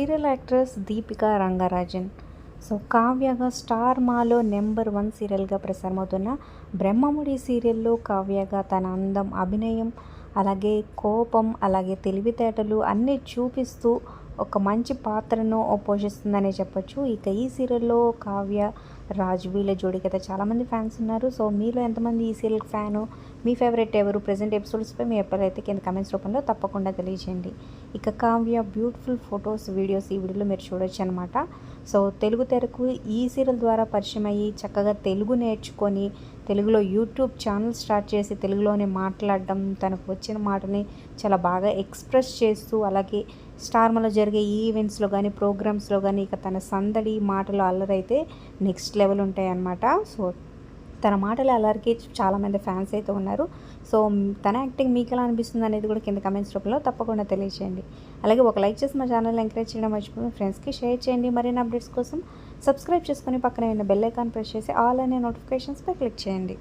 Serial actress Deepika Rangarajan. So కావ్యగా star మాలో number 1 సీరియల్గా ప్రసారమవుతున్న బ్రహ్మముడి సీరియల్లో కావ్యగా తన అందం, అభినయం, అలాగే కోపం, అలాగే తెలివితేటలు అన్నీ చూపిస్తూ ఒక మంచి పాత్రను పోషిస్తుందనే చెప్పొచ్చు. ఇక ఈ సీరియల్లో కావ్య, రాజు వీళ్ళ జోడీకి అయితే చాలామంది ఫ్యాన్స్ ఉన్నారు. సో మీలో ఎంతమంది ఈ సీరియల్ ఫ్యాను, మీ ఫేవరెట్ ఎవరు, ప్రజెంట్ ఎపిసోడ్స్పై మీ ఎప్పుడైతే కింద కమెంట్స్ రూపంలో తప్పకుండా తెలియజేయండి. ఇక కావ్య బ్యూటిఫుల్ ఫొటోస్, వీడియోస్ ఈ వీడియోలో మీరు చూడొచ్చు అనమాట. సో తెలుగు తెరకు ఈ సీరియల్ ద్వారా పరిచయం అయ్యి చక్కగా తెలుగు నేర్చుకొని తెలుగులో యూట్యూబ్ ఛానల్ స్టార్ట్ చేసి తెలుగులోనే మాట్లాడడం, తనకు వచ్చిన మాటని చాలా బాగా ఎక్స్ప్రెస్ చేస్తూ, అలాగే స్టార్మాలో జరిగే ఈవెంట్స్లో కానీ ప్రోగ్రామ్స్లో కానీ ఇక తన సందడి మాటలు అల్లరైతే నెక్స్ట్ లెవెల్ ఉంటాయి అన్నమాట. సో తన మాటలు అల్లరికి చాలామంది ఫ్యాన్స్ అయితే ఉన్నారు. సో తన యాక్టింగ్ మీకు ఎలా అనిపిస్తుంది అనేది కూడా కింద కమెంట్స్ రూపంలో తప్పకుండా తెలియజేయండి. అలాగే ఒక లైక్ చేసి మా ఛానల్ ఎంకరేజ్ చేయడం మర్చిపోయి ఫ్రెండ్స్కి షేర్ చేయండి. మరిన్ని అప్డేట్స్ కోసం సబ్స్క్రైబ్ చేసుకొని పక్కనే ఉన్న బెల్ ఐకాన్ ప్రెస్ చేసి ఆల్ అనే నోటిఫికేషన్స్పై క్లిక్ చేయండి.